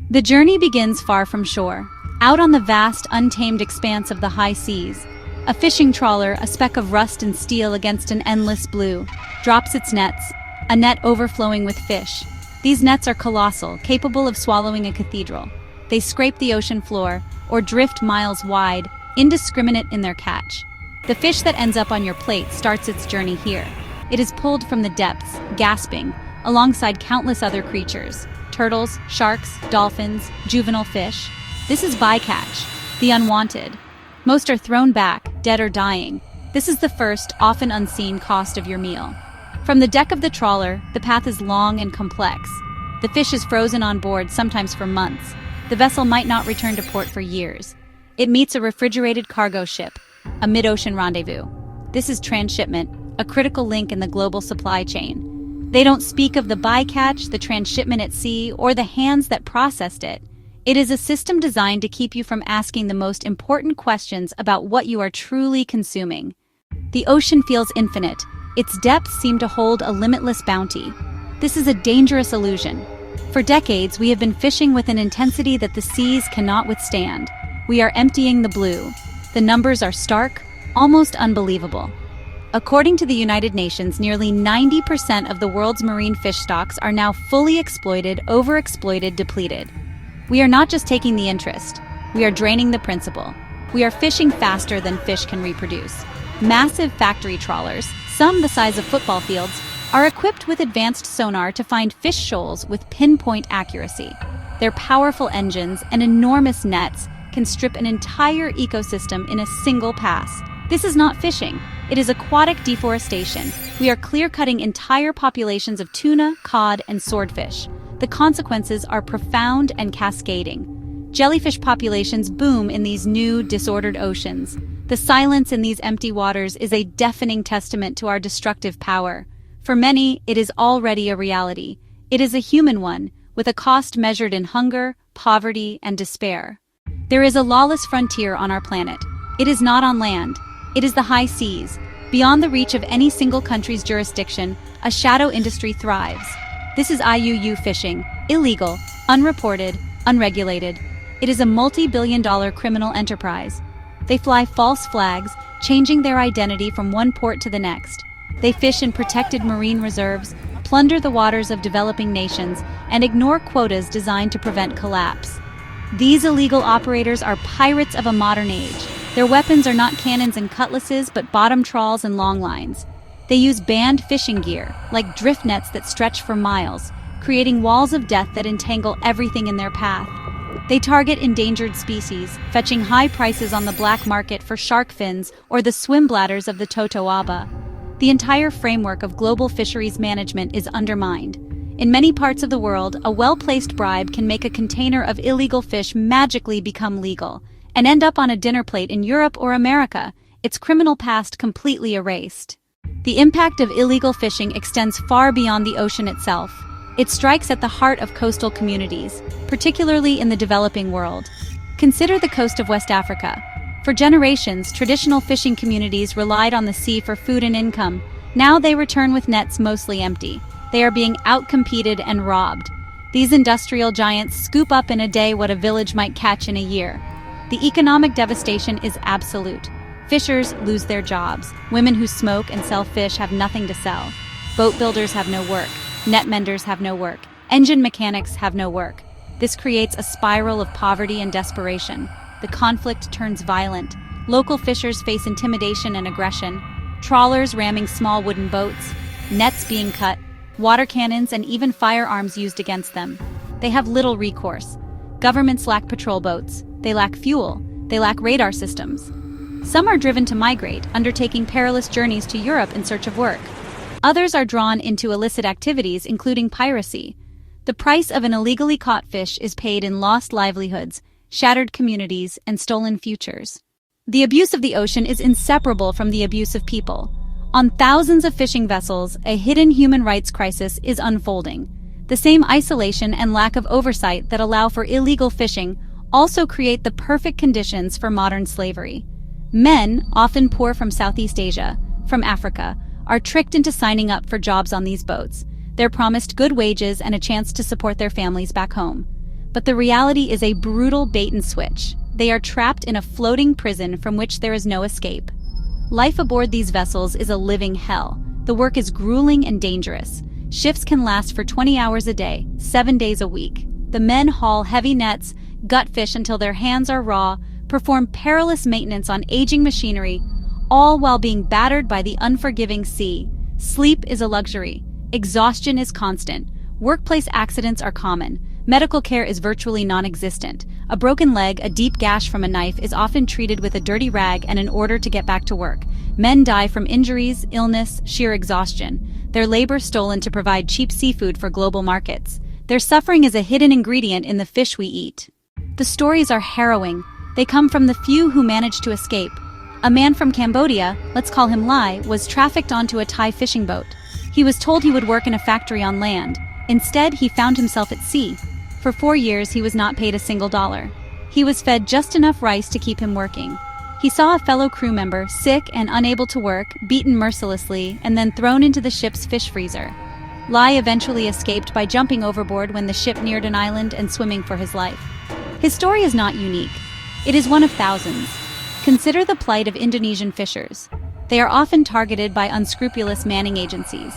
The journey begins far from shore, out on the vast, untamed expanse of the high seas. A fishing trawler, a speck of rust and steel against an endless blue, drops its nets, a net overflowing with fish. These nets are colossal, capable of swallowing a cathedral. They scrape the ocean floor, or drift miles wide, indiscriminate in their catch. The fish that ends up on your plate starts its journey here. It is pulled from the depths, gasping, alongside countless other creatures. Turtles, sharks, dolphins, juvenile fish. This is bycatch, the unwanted. Most are thrown back, dead or dying. This is the first, often unseen cost of your meal. From the deck of the trawler, the path is long and complex. The fish is frozen on board, sometimes for months. The vessel might not return to port for years. It meets a refrigerated cargo ship, a mid-ocean rendezvous. This is transshipment, a critical link in the global supply chain. They don't speak of the bycatch, the transshipment at sea, or the hands that processed it. It is a system designed to keep you from asking the most important questions about what you are truly consuming. The ocean feels infinite. Its depths seem to hold a limitless bounty. This is a dangerous illusion. For decades, we have been fishing with an intensity that the seas cannot withstand. We are emptying the blue. The numbers are stark, almost unbelievable. According to the United Nations, nearly 90% of the world's marine fish stocks are now fully exploited, overexploited, depleted. We are not just taking the interest, we are draining the principle. We are fishing faster than fish can reproduce. Massive factory trawlers, some the size of football fields, are equipped with advanced sonar to find fish shoals with pinpoint accuracy. Their powerful engines and enormous nets can strip an entire ecosystem in a single pass. This is not fishing. It is aquatic deforestation. We are clear-cutting entire populations of tuna, cod, and swordfish. The consequences are profound and cascading. Jellyfish populations boom in these new, disordered oceans. The silence in these empty waters is a deafening testament to our destructive power. For many, it is already a reality. It is a human one, with a cost measured in hunger, poverty, and despair. There is a lawless frontier on our planet. It is not on land. It is the high seas. Beyond the reach of any single country's jurisdiction, a shadow industry thrives. This is IUU fishing, illegal, unreported, unregulated. It is a multi-billion-dollar criminal enterprise. They fly false flags, changing their identity from one port to the next. They fish in protected marine reserves, plunder the waters of developing nations, and ignore quotas designed to prevent collapse. These illegal operators are pirates of a modern age. Their weapons are not cannons and cutlasses, but bottom trawls and long lines. They use banned fishing gear, like drift nets that stretch for miles, creating walls of death that entangle everything in their path. They target endangered species, fetching high prices on the black market for shark fins or the swim bladders of the totoaba. The entire framework of global fisheries management is undermined. In many parts of the world, a well-placed bribe can make a container of illegal fish magically become legal, and end up on a dinner plate in Europe or America, its criminal past completely erased. The impact of illegal fishing extends far beyond the ocean itself. It strikes at the heart of coastal communities, particularly in the developing world. Consider the coast of West Africa. For generations, traditional fishing communities relied on the sea for food and income. Now they return with nets mostly empty. They are being outcompeted and robbed. These industrial giants scoop up in a day what a village might catch in a year. The economic devastation is absolute. Fishers lose their jobs. Women who smoke and sell fish have nothing to sell. Boat builders have no work. Net menders have no work. Engine mechanics have no work. This creates a spiral of poverty and desperation. The conflict turns violent. Local fishers face intimidation and aggression. Trawlers ramming small wooden boats. Nets being cut. Water cannons and even firearms used against them. They have little recourse. Governments lack patrol boats. They lack fuel. They lack radar systems. Some are driven to migrate, undertaking perilous journeys to Europe in search of work. Others are drawn into illicit activities, including piracy. The price of an illegally caught fish is paid in lost livelihoods, shattered communities, and stolen futures. The abuse of the ocean is inseparable from the abuse of people. On thousands of fishing vessels, a hidden human rights crisis is unfolding. The same isolation and lack of oversight that allow for illegal fishing also create the perfect conditions for modern slavery. Men, often poor from Southeast Asia, from Africa, are tricked into signing up for jobs on these boats. They're promised good wages and a chance to support their families back home. but the reality is a brutal bait and switch. They are trapped in a floating prison from which there is no escape. Life aboard these vessels is a living hell. The work is grueling and dangerous. Shifts can last for 20 hours a day, 7 days a week. The men haul heavy nets, gut fish until their hands are raw, perform perilous maintenance on aging machinery, all while being battered by the unforgiving sea. Sleep is a luxury. Exhaustion is constant. Workplace accidents are common. Medical care is virtually non-existent. A broken leg, a deep gash from a knife is often treated with a dirty rag and in order to get back to work. Men die from injuries, illness, sheer exhaustion. Their labor stolen to provide cheap seafood for global markets. Their suffering is a hidden ingredient in the fish we eat. The stories are harrowing. They come from the few who manage to escape. A man from Cambodia, let's call him Lai, was trafficked onto a Thai fishing boat. He was told he would work in a factory on land. Instead, he found himself at sea. For 4 years, he was not paid a single dollar. He was fed just enough rice to keep him working. He saw a fellow crew member, sick and unable to work, beaten mercilessly, and then thrown into the ship's fish freezer. Lai eventually escaped by jumping overboard when the ship neared an island and swimming for his life. His story is not unique. It is one of thousands. Consider the plight of Indonesian fishers. They are often targeted by unscrupulous manning agencies.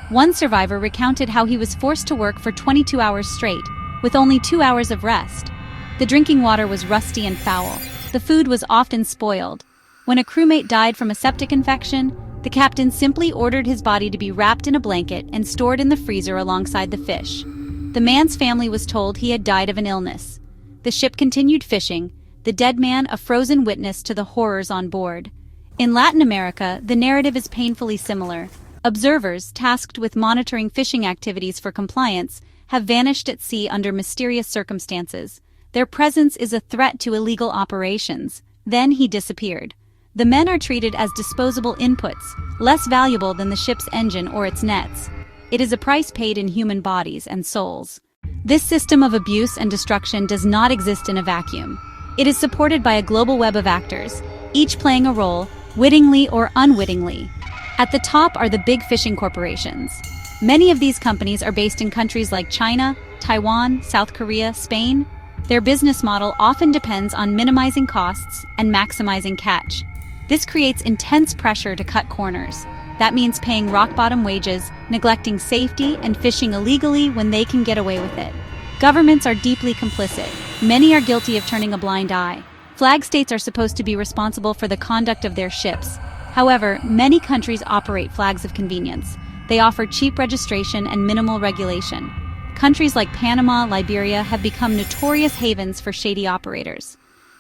One survivor recounted how he was forced to work for 22 hours straight, with only 2 hours of rest. The drinking water was rusty and foul. The food was often spoiled. When a crewmate died from a septic infection, the captain simply ordered his body to be wrapped in a blanket and stored in the freezer alongside the fish. The man's family was told he had died of an illness. The ship continued fishing, the dead man a frozen witness to the horrors on board. In Latin America, the narrative is painfully similar. Observers, tasked with monitoring fishing activities for compliance, have vanished at sea under mysterious circumstances. Their presence is a threat to illegal operations. Then he disappeared. The men are treated as disposable inputs, less valuable than the ship's engine or its nets. It is a price paid in human bodies and souls. This system of abuse and destruction does not exist in a vacuum. It is supported by a global web of actors, each playing a role, wittingly or unwittingly. At the top are the big fishing corporations. Many of these companies are based in countries like China, Taiwan, South Korea, Spain. Their business model often depends on minimizing costs and maximizing catch. This creates intense pressure to cut corners. That means paying rock-bottom wages, neglecting safety, and fishing illegally when they can get away with it. Governments are deeply complicit. Many are guilty of turning a blind eye. Flag states are supposed to be responsible for the conduct of their ships. However, many countries operate flags of convenience. They offer cheap registration and minimal regulation. Countries like Panama, Liberia have become notorious havens for shady operators.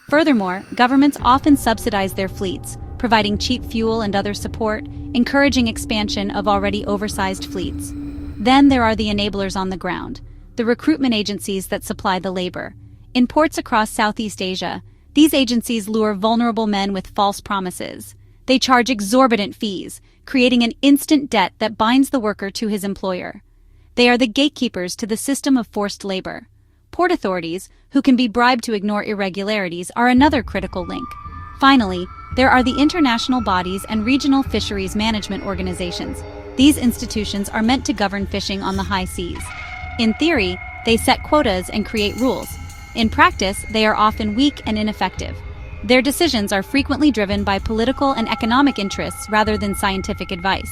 Furthermore, governments often subsidize their fleets, providing cheap fuel and other support, encouraging expansion of already oversized fleets. Then there are the enablers on the ground, the recruitment agencies that supply the labor. In ports across Southeast Asia, these agencies lure vulnerable men with false promises. They charge exorbitant fees, creating an instant debt that binds the worker to his employer. They are the gatekeepers to the system of forced labor. Port authorities, who can be bribed to ignore irregularities, are another critical link. Finally, there are the international bodies and regional fisheries management organizations. These institutions are meant to govern fishing on the high seas. In theory, they set quotas and create rules. In practice, they are often weak and ineffective. Their decisions are frequently driven by political and economic interests rather than scientific advice.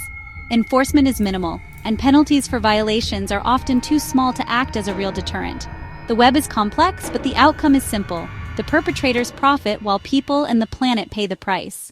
Enforcement is minimal, and penalties for violations are often too small to act as a real deterrent. The web is complex, but the outcome is simple. The perpetrators profit while people and the planet pay the price.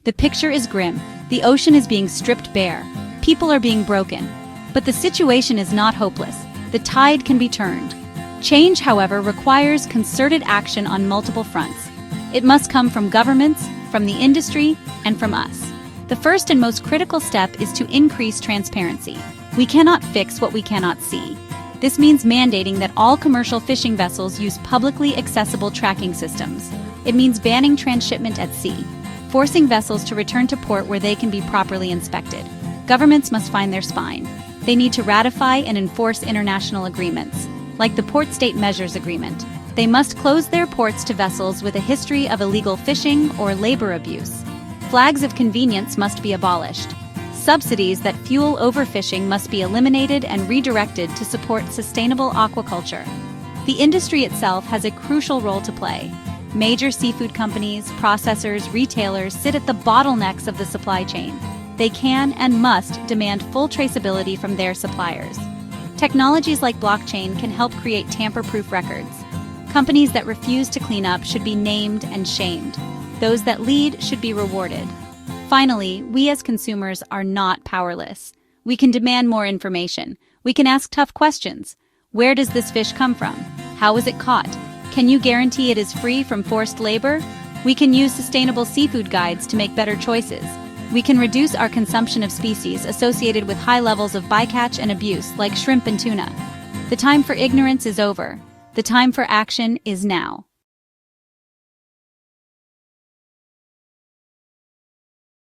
The picture is grim. The ocean is being stripped bare. People are being broken. But the situation is not hopeless. The tide can be turned. Change, however, requires concerted action on multiple fronts. It must come from governments, from the industry, and from us. The first and most critical step is to increase transparency. We cannot fix what we cannot see. This means mandating that all commercial fishing vessels use publicly accessible tracking systems. It means banning transshipment at sea, forcing vessels to return to port where they can be properly inspected. Governments must find their spine. They need to ratify and enforce international agreements, like the Port State Measures Agreement. They must close their ports to vessels with a history of illegal fishing or labor abuse. Flags of convenience must be abolished. Subsidies that fuel overfishing must be eliminated and redirected to support sustainable aquaculture. The industry itself has a crucial role to play. Major seafood companies, processors, retailers sit at the bottlenecks of the supply chain. They can and must demand full traceability from their suppliers. Technologies like blockchain can help create tamper-proof records. Companies that refuse to clean up should be named and shamed. Those that lead should be rewarded. Finally, we as consumers are not powerless. We can demand more information. We can ask tough questions. Where does this fish come from? How was it caught? Can you guarantee it is free from forced labor? We can use sustainable seafood guides to make better choices. We can reduce our consumption of species associated with high levels of bycatch and abuse, like shrimp and tuna. The time for ignorance is over. The time for action is now.